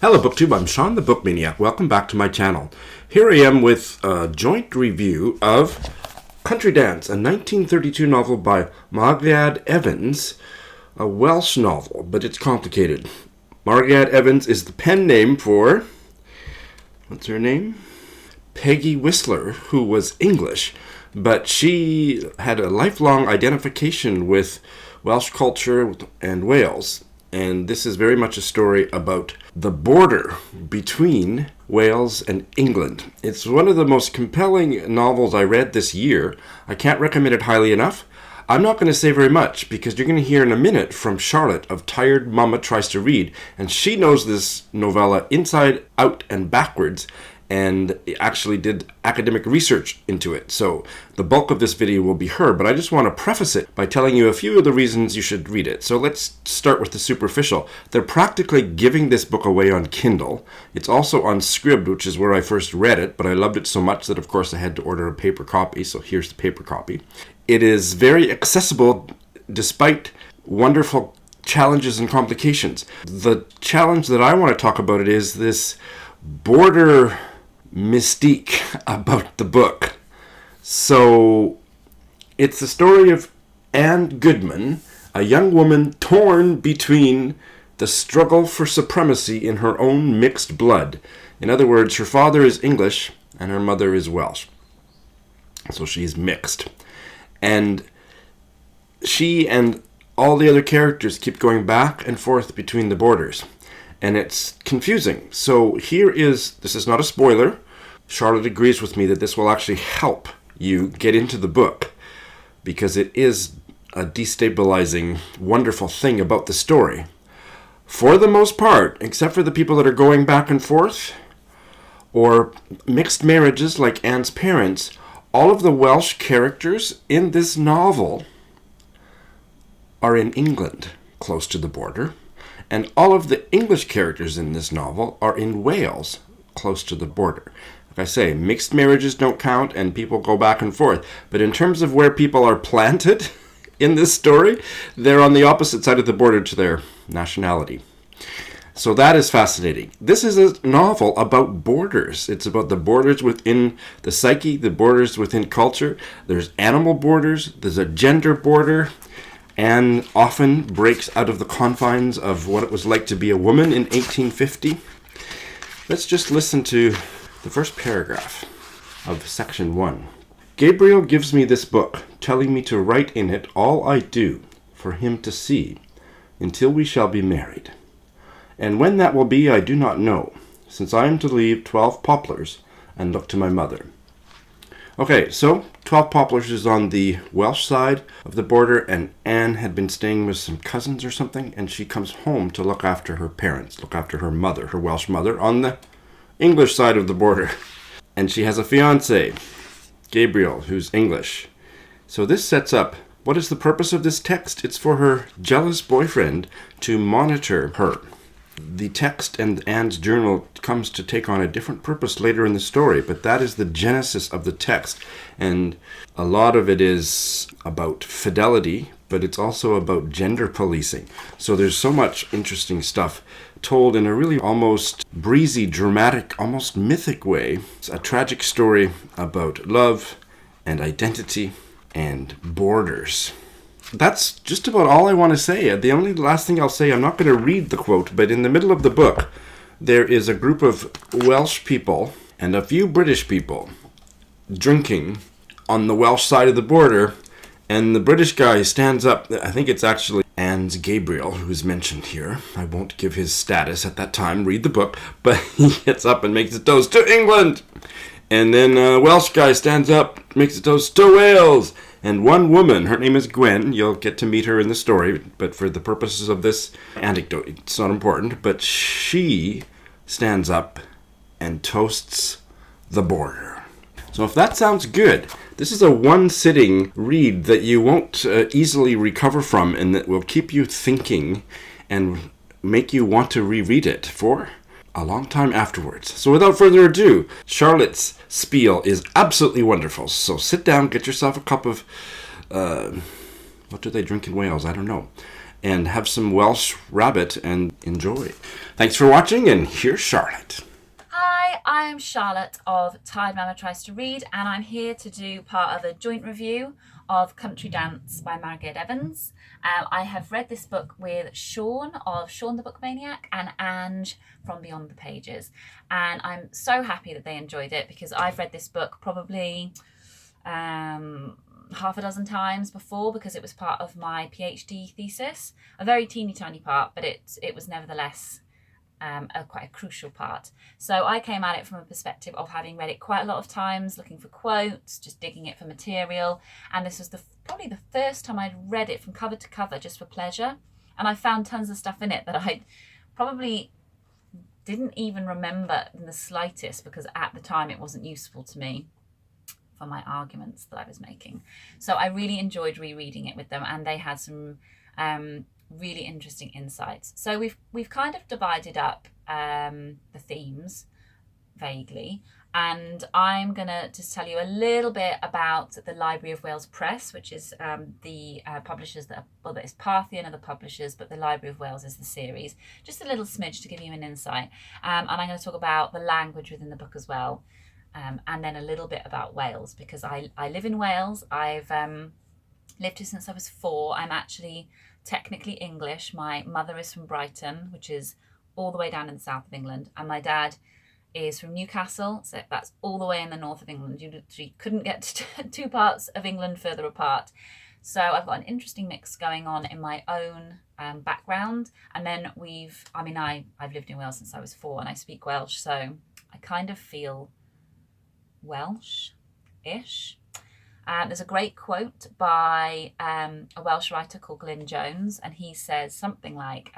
Hello BookTube, I'm Shawn the Book Maniac. Welcome back to my channel. Here I am with a joint review of Country Dance, a 1932 novel by Margiad Evans, a Welsh novel, but it's complicated. Margiad Evans is the pen name for, what's her name? Peggy Whistler, who was English, but she had a lifelong identification with Welsh culture and Wales. And this is very much a story about the border between Wales and England. It's one of the most compelling novels I read this year. I can't recommend it highly enough. I'm not going to say very much because you're going to hear in a minute from Charlotte of Tired Mama Tries to Read. And she knows this novella inside out and backwards and actually did academic research into it. So the bulk of this video will be her, but I just want to preface it by telling you a few of the reasons you should read it. So let's start with the superficial. They're practically giving this book away on Kindle. It's also on Scribd, which is where I first read it, but I loved it so much that of course I had to order a paper copy, so here's the paper copy. It is very accessible despite wonderful challenges and complications. The challenge that I want to talk about it is this border mystique about the book. So it's the story of Anne Goodman, a young woman torn between the struggle for supremacy in her own mixed blood. In other words, her father is English and her mother is Welsh. So she's mixed. And she and all the other characters keep going back and forth between the borders. And it's confusing. So this is not a spoiler. Charlotte agrees with me that this will actually help you get into the book because it is a destabilizing, wonderful thing about the story. For the most part, except for the people that are going back and forth, or mixed marriages like Anne's parents, all of the Welsh characters in this novel are in England, close to the border. And all of the English characters in this novel are in Wales, close to the border. Like I say, mixed marriages don't count and people go back and forth. But in terms of where people are planted in this story, they're on the opposite side of the border to their nationality. So that is fascinating. This is a novel about borders. It's about the borders within the psyche, the borders within culture. There's animal borders, there's a gender border. Anne often breaks out of the confines of what it was like to be a woman in 1850. Let's just listen to the first paragraph of section 1. Gabriel gives me this book, telling me to write in it all I do for him to see, until we shall be married. And when that will be I do not know, since I am to leave 12 poplars and look to my mother. Okay, so 12 Poplars is on the Welsh side of the border, and Anne had been staying with some cousins or something, and she comes home to look after her parents, look after her mother, her Welsh mother, on the English side of the border. And she has a fiancé, Gabriel, who's English. So this sets up, what is the purpose of this text? It's for her jealous boyfriend to monitor her. The text and Anne's journal comes to take on a different purpose later in the story, but that is the genesis of the text. And a lot of it is about fidelity, but it's also about gender policing. So there's so much interesting stuff told in a really almost breezy, dramatic, almost mythic way. It's a tragic story about love and identity and borders. That's just about all I want to say. The only last thing I'll say, I'm not going to read the quote, but in the middle of the book, there is a group of Welsh people and a few British people drinking on the Welsh side of the border, and the British guy stands up. I think it's actually Anne's Gabriel who's mentioned here. I won't give his status at that time, read the book, but he gets up and makes a toast to England. And then a Welsh guy stands up, makes a toast to Wales. And one woman, her name is Gwen, you'll get to meet her in the story, but for the purposes of this anecdote, it's not important, but she stands up and toasts the border. So if that sounds good, this is a one-sitting read that you won't easily recover from and that will keep you thinking and make you want to reread it for a long time afterwards. So without further ado, Charlotte's spiel is absolutely wonderful. So sit down, get yourself a cup of, what do they drink in Wales? I don't know. and have some Welsh rabbit and enjoy. Thanks for watching, and here's Charlotte. Hi, I'm Charlotte of Tired Mama Tries to Read, and I'm here to do part of a joint review of Country Dance by Margiad Evans. I have read this book with Shawn of Shawn the Book Maniac and Ange from Beyond the Pages, and I'm so happy that they enjoyed it because I've read this book probably half a dozen times before because it was part of my PhD thesis. A very teeny tiny part, but it was nevertheless quite a crucial part. So I came at it from a perspective of having read it quite a lot of times, looking for quotes, just digging it for material. And this was probably the first time I'd read it from cover to cover just for pleasure. And I found tons of stuff in it that I probably didn't even remember in the slightest because at the time it wasn't useful to me for my arguments that I was making. So I really enjoyed rereading it with them, and they had some really interesting insights. So we've kind of divided up the themes vaguely, and I'm gonna just tell you a little bit about the Library of Wales Press, which is the publishers that is Parthian are the publishers, but the Library of Wales is the series. Just a little smidge to give you an insight, and I'm going to talk about the language within the book as well, and then a little bit about Wales because I live in Wales. I've lived here since I was 4. I'm actually technically English. My mother is from Brighton, which is all the way down in the south of England, and my dad is from Newcastle, so that's all the way in the north of England. You literally couldn't get to 2 parts of England further apart. So I've got an interesting mix going on in my own background, and then I've lived in Wales since I was 4, and I speak Welsh, so I kind of feel Welsh-ish. There's a great quote by a Welsh writer called Glyn Jones, and he says something like,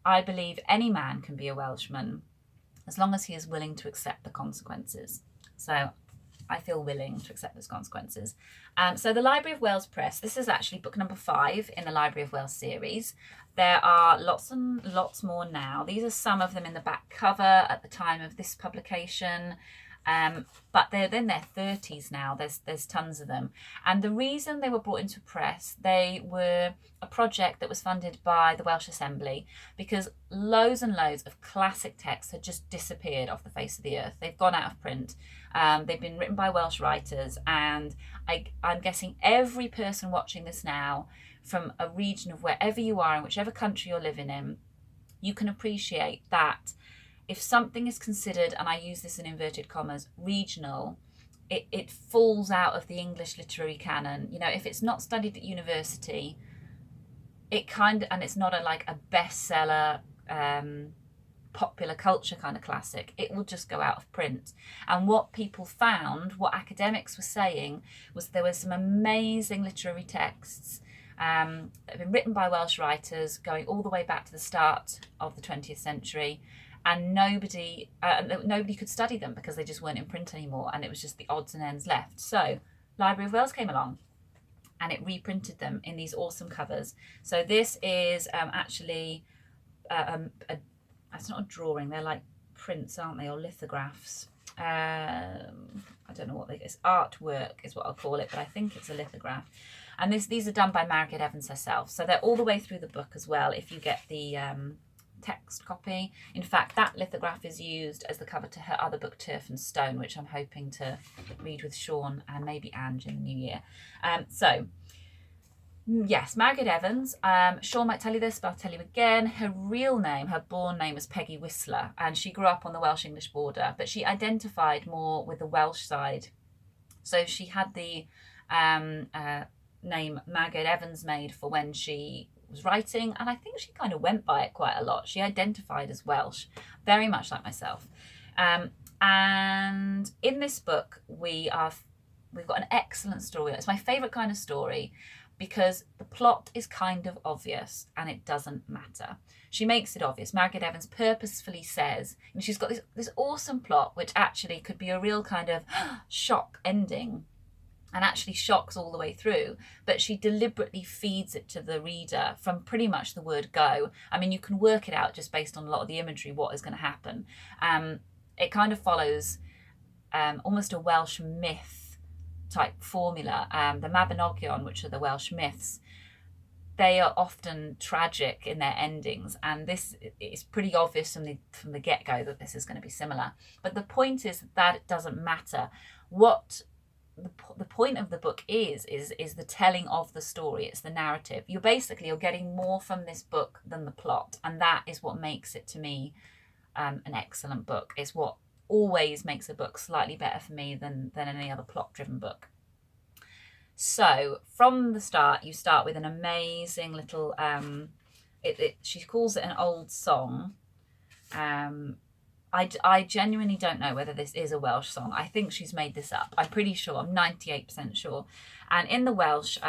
I believe any man can be a Welshman as long as he is willing to accept the consequences. So I feel willing to accept those consequences. So the Library of Wales Press, this is actually book number 5 in the Library of Wales series. There are lots and lots more now. These are some of them in the back cover at the time of this publication. But they're in their 30s now. There's tons of them. And the reason they were brought into press, they were a project that was funded by the Welsh Assembly because loads and loads of classic texts had just disappeared off the face of the earth. They've gone out of print. They've been written by Welsh writers, and I'm guessing every person watching this now from a region of wherever you are in whichever country you're living in, you can appreciate that if something is considered, and I use this in inverted commas, regional, it falls out of the English literary canon. You know, if it's not studied at university, and it's not a bestseller, popular culture kind of classic, it will just go out of print. And what people found, what academics were saying, was there were some amazing literary texts that have been written by Welsh writers going all the way back to the start of the 20th century. And nobody could study them because they just weren't in print anymore, and it was just the odds and ends left. So Library of Wales came along and it reprinted them in these awesome covers. So this is actually it's not a drawing, they're like prints, aren't they, or lithographs. I don't know what it's artwork is what I'll call it, but I think it's a lithograph. And these are done by Margiad Evans herself, so they're all the way through the book as well if you get the text copy. In fact, that lithograph is used as the cover to her other book, Turf and Stone, which I'm hoping to read with Shawn and maybe Ange in the new year. So yes, Margiad Evans. Shawn might tell you this, but I'll tell you again. Her real name, her born name, was Peggy Whistler, and she grew up on the Welsh-English border, but she identified more with the Welsh side. So she had the name Margiad Evans made for when she was writing, and I think she kind of went by it quite a lot. She identified as Welsh, very much like myself. And in this book, we've got an excellent story. It's my favourite kind of story because the plot is kind of obvious and it doesn't matter. She makes it obvious. Margiad Evans purposefully says, and she's got this awesome plot which actually could be a real kind of shock ending, and actually shocks all the way through, but she deliberately feeds it to the reader from pretty much the word go. I mean, you can work it out just based on a lot of the imagery, what is going to happen. It kind of follows almost a Welsh myth type formula. The Mabinogion, which are the Welsh myths, they are often tragic in their endings, and this is pretty obvious from the get-go that this is going to be similar. But the point is that it doesn't matter. What the point of the book is the telling of the story. It's the narrative. You're getting more from this book than the plot, and that is what makes it, to me, an excellent book. It's what always makes a book slightly better for me than any other plot-driven book. So from the start, you start with an amazing little, she calls it an old song. I genuinely don't know whether this is a Welsh song. I think she's made this up. I'm pretty sure, I'm 98% sure. And in the Welsh,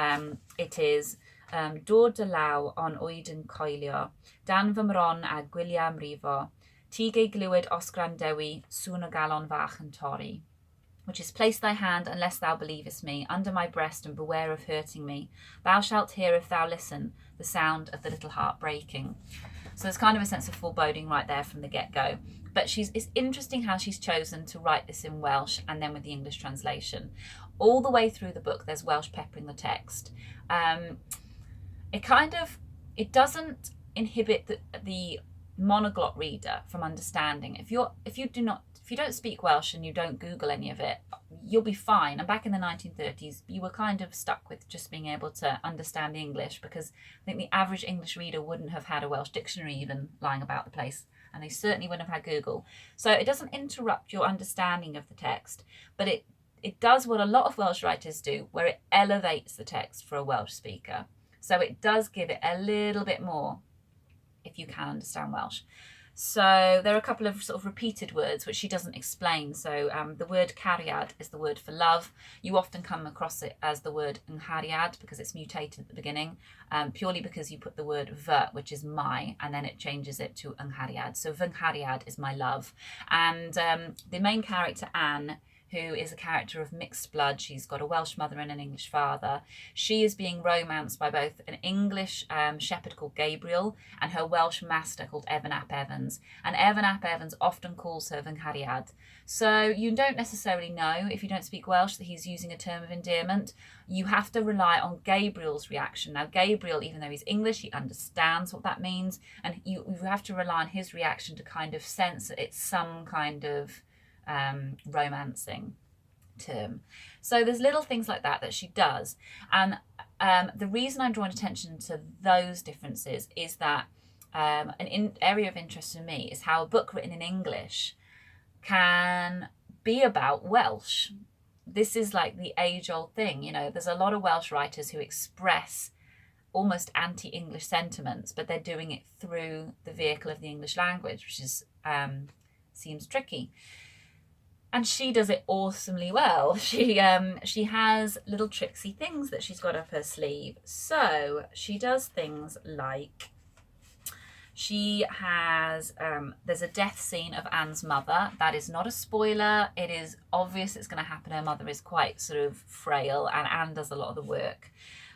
it is, Dod dy law on oed yn coelio, dan fy mron a gwyliau mrifo, ti gei glywed osgran dewi, sŵn o galon fach yn torri. Which is, place thy hand, unless thou believest me, under my breast, and beware of hurting me. Thou shalt hear, if thou listen, the sound of the little heart breaking. So there's kind of a sense of foreboding right there from the get-go. But it's interesting how she's chosen to write this in Welsh and then with the English translation. All the way through the book, there's Welsh peppering the text. It doesn't inhibit the monoglot reader from understanding. If you don't speak Welsh and you don't Google any of it, you'll be fine. And back in the 1930s, you were kind of stuck with just being able to understand the English, because I think the average English reader wouldn't have had a Welsh dictionary even lying about the place, and they certainly wouldn't have had Google. So it doesn't interrupt your understanding of the text, but it does what a lot of Welsh writers do, where it elevates the text for a Welsh speaker. So it does give it a little bit more if you can understand Welsh. So there are a couple of sort of repeated words which she doesn't explain. So the word cariad is the word for love. You often come across it as the word nghariad because it's mutated at the beginning, purely because you put the word fy, which is my, and then it changes it to nghariad. So fy nghariad is my love. And the main character, Anne, who is a character of mixed blood. She's got a Welsh mother and an English father. She is being romanced by both an English shepherd called Gabriel and her Welsh master called Evan ap Evans. And Evan ap Evans often calls her fy nghariad. So you don't necessarily know, if you don't speak Welsh, that he's using a term of endearment. You have to rely on Gabriel's reaction. Now, Gabriel, even though he's English, he understands what that means. And you have to rely on his reaction to kind of sense that it's some kind of romancing term. So there's little things like that she does, and the reason I'm drawing attention to those differences is that an area of interest for me is how a book written in English can be about Welsh. This is like the age-old thing, you know, there's a lot of Welsh writers who express almost anti-English sentiments, but they're doing it through the vehicle of the English language, which is seems tricky. And she does it awesomely well. She has little tricksy things that she's got up her sleeve. So she does things like, she has, there's a death scene of Anne's mother. That is not a spoiler. It is obvious it's going to happen. Her mother is quite sort of frail, and Anne does a lot of the work.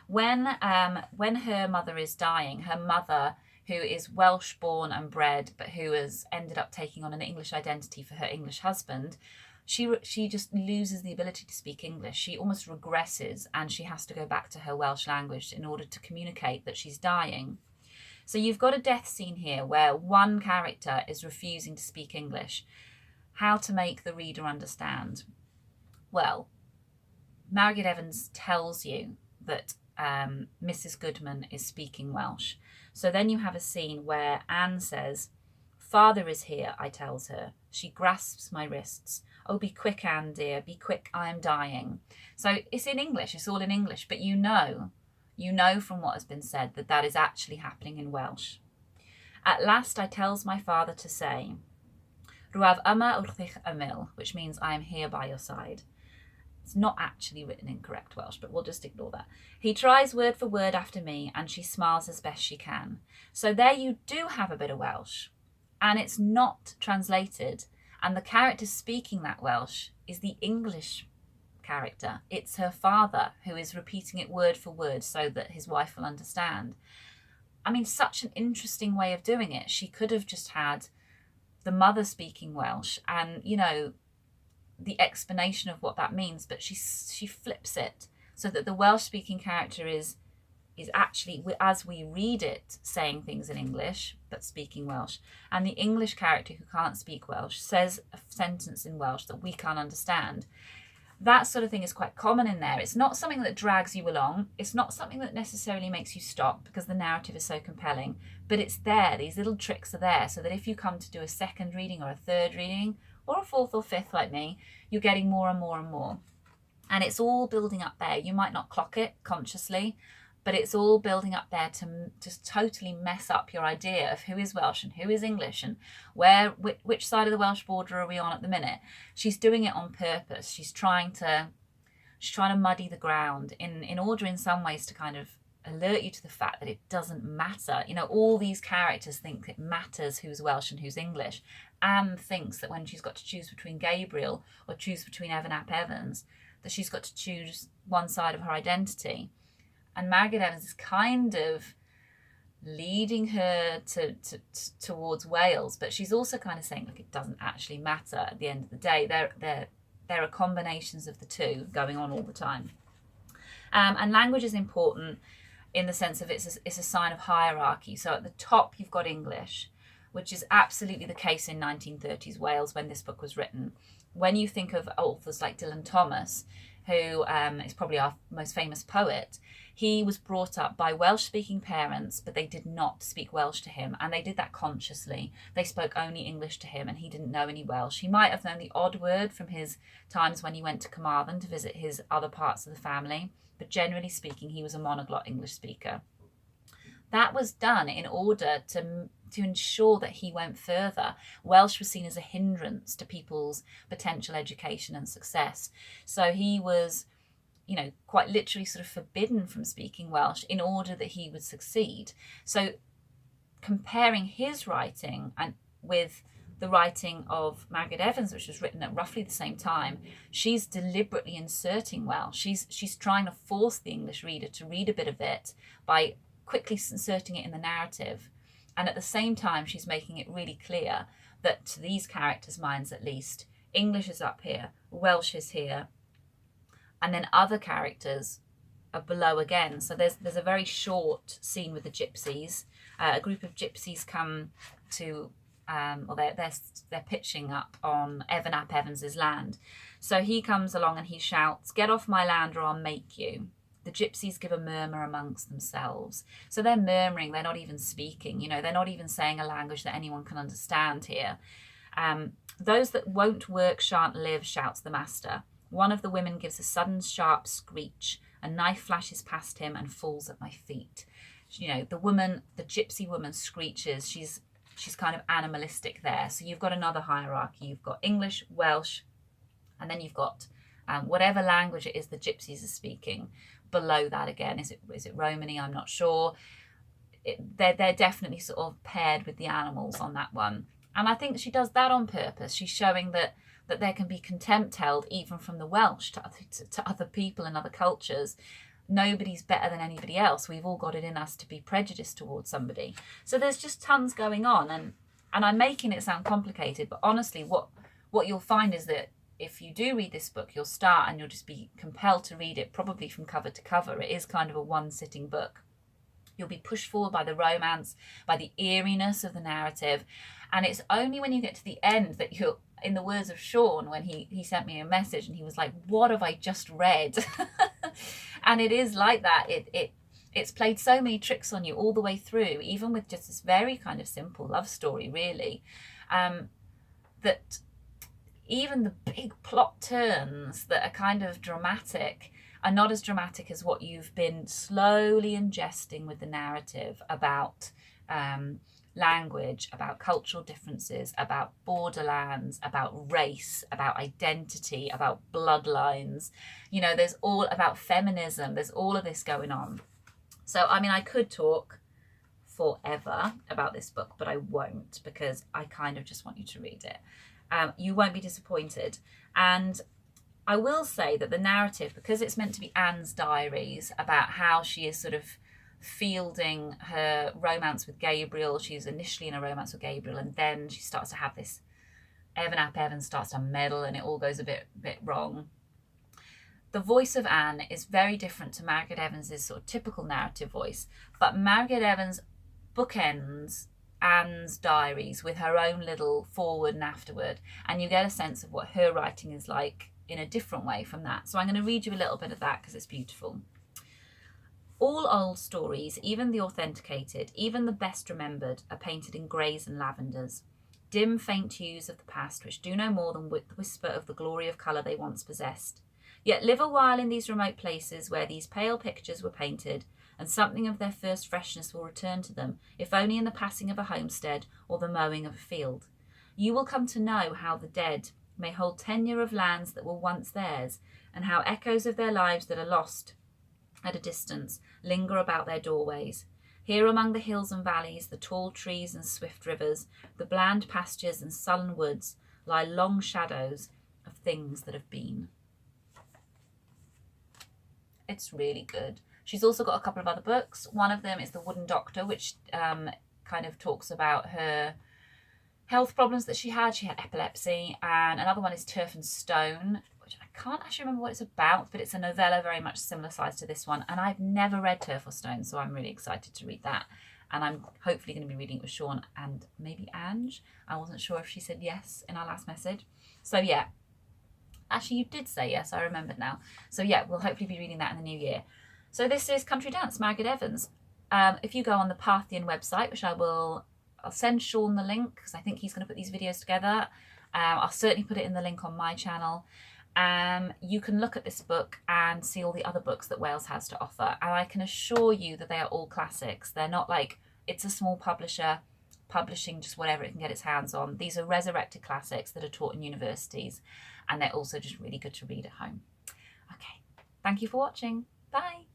When her mother is dying, her mother, who is Welsh born and bred, but who has ended up taking on an English identity for her English husband, she just loses the ability to speak English. She almost regresses, and she has to go back to her Welsh language in order to communicate that she's dying. So you've got a death scene here where one character is refusing to speak English. How to make the reader understand? Well, Margiad Evans tells you that Mrs. Goodman is speaking Welsh. So then you have a scene where Anne says, "Father is here," I tells her. She grasps my wrists. "Oh, be quick, Anne, dear, be quick, I am dying." So it's in English, it's all in English, but you know from what has been said that that is actually happening in Welsh. "At last I tells my father to say, Rwyf yma wrthych ymyl," which means I am here by your side. It's not actually written in correct Welsh, but we'll just ignore that. "He tries word for word after me, and she smiles as best she can." So there you do have a bit of Welsh, and it's not translated. And the character speaking that Welsh is the English character. It's her father who is repeating it word for word so that his wife will understand. I mean, such an interesting way of doing it. She could have just had the mother speaking Welsh and, you know, the explanation of what that means, but she flips it so that the Welsh speaking character is is actually, as we read it, saying things in English but speaking Welsh, and the English character who can't speak Welsh says a sentence in Welsh that we can't understand. That sort of thing is quite common in there. It's not something that drags you along. It's not something that necessarily makes you stop because the narrative is so compelling, but it's there. These little tricks are there so that if you come to do a second reading or a third reading or a fourth or fifth like me, you're getting more and more and more. And it's all building up there. You might not clock it consciously, but it's all building up there to just totally mess up your idea of who is Welsh and who is English and which side of the Welsh border are we on at the minute. She's doing it on purpose. She's trying to muddy the ground in order in some ways to kind of alert you to the fact that it doesn't matter. You know, all these characters think it matters who's Welsh and who's English. Anne thinks that when she's got to choose between Gabriel or choose between Evan ap Evans, that she's got to choose one side of her identity. And Margiad Evans is kind of leading her towards Wales, but she's also kind of saying, look, it doesn't actually matter at the end of the day. There are combinations of the two going on all the time. And language is important in the sense of it's a sign of hierarchy. So at the top, you've got English, which is absolutely the case in 1930s Wales when this book was written. When you think of authors like Dylan Thomas, who is probably our most famous poet, he was brought up by Welsh-speaking parents, but they did not speak Welsh to him, and they did that consciously. They spoke only English to him, and he didn't know any Welsh. He might have known the odd word from his times when he went to Carmarthen to visit his other parts of the family, but generally speaking, he was a monoglot English speaker. That was done in order to ensure that he went further. Welsh was seen as a hindrance to people's potential education and success. So he was, you know, quite literally sort of forbidden from speaking Welsh in order that he would succeed. So comparing his writing and with the writing of Margiad Evans, which was written at roughly the same time, she's deliberately inserting Welsh. She's trying to force the English reader to read a bit of it by quickly inserting it in the narrative. And at the same time, she's making it really clear that to these characters' minds at least, English is up here, Welsh is here, and then other characters are below again. So there's a very short scene with the gypsies. A group of gypsies come to, or they're pitching up on Evan ap Evans's land. So he comes along and he shouts, "Get off my land or I'll make you." The gypsies give a murmur amongst themselves. So they're murmuring, they're not even speaking, you know, they're not even saying a language that anyone can understand here. Those that won't work shan't live, shouts the master. One of the women gives a sudden sharp screech. A knife flashes past him and falls at my feet. You know, the gypsy woman screeches. She's kind of animalistic there. So you've got another hierarchy. You've got English, Welsh, and then you've got whatever language it is the gypsies are speaking. Below that again, is it Romany? I'm not sure. They're definitely sort of paired with the animals on that one. And I think she does that on purpose. She's showing that there can be contempt held even from the Welsh to other people and other cultures. Nobody's better than anybody else. We've all got it in us to be prejudiced towards somebody. So there's just tons going on. And I'm making it sound complicated, but honestly, what you'll find is that if you do read this book, you'll start and you'll just be compelled to read it probably from cover to cover. It is kind of a one-sitting book. You'll be pushed forward by the romance, by the eeriness of the narrative. And it's only when you get to the end that you'll, in the words of Shawn, when he sent me a message and he was like, what have I just read? And it is like that. It's played so many tricks on you all the way through, even with just this very kind of simple love story, really, that even the big plot turns that are kind of dramatic are not as dramatic as what you've been slowly ingesting with the narrative about language, about cultural differences, about borderlands, about race, about identity, about bloodlines. You know, there's all about feminism. There's all of this going on. So, I mean, I could talk forever about this book, but I won't, because I kind of just want you to read it. You won't be disappointed. And I will say that the narrative, because it's meant to be Anne's diaries about how she is sort of fielding her romance with Gabriel. She's initially in a romance with Gabriel, and then she starts to have this, Evan ap Evans starts to meddle and it all goes a bit wrong. The voice of Anne is very different to Margiad Evans's sort of typical narrative voice, but Margiad Evans bookends Anne's diaries with her own little forward and afterward, and you get a sense of what her writing is like in a different way from that. So I'm going to read you a little bit of that because it's beautiful. All old stories, even the authenticated, even the best remembered, are painted in greys and lavenders, dim, faint hues of the past which do no more than whisper of the glory of colour they once possessed. Yet live a while in these remote places where these pale pictures were painted, and something of their first freshness will return to them, if only in the passing of a homestead or the mowing of a field. You will come to know how the dead may hold tenure of lands that were once theirs, and how echoes of their lives that are lost at a distance linger about their doorways. Here among the hills and valleys, the tall trees and swift rivers, the bland pastures and sullen woods, lie long shadows of things that have been. It's really good. She's also got a couple of other books. One of them is The Wooden Doctor, which kind of talks about her health problems that she had. She had epilepsy. And another one is Turf and Stone, which I can't actually remember what it's about, but it's a novella very much similar size to this one. And I've never read Turf or Stone, so I'm really excited to read that. And I'm hopefully going to be reading it with Shawn and maybe Ange. I wasn't sure if she said yes in our last message. So yeah. Actually, you did say yes, I remembered now. So yeah, we'll hopefully be reading that in the new year. So this is Country Dance, Margiad Evans. If you go on the Parthian website, which I'll send Shawn the link because I think he's going to put these videos together. I'll certainly put it in the link on my channel. You can look at this book and see all the other books that Wales has to offer. And I can assure you that they are all classics. They're not like it's a small publisher publishing just whatever it can get its hands on. These are resurrected classics that are taught in universities. And they're also just really good to read at home. Okay, thank you for watching. Bye.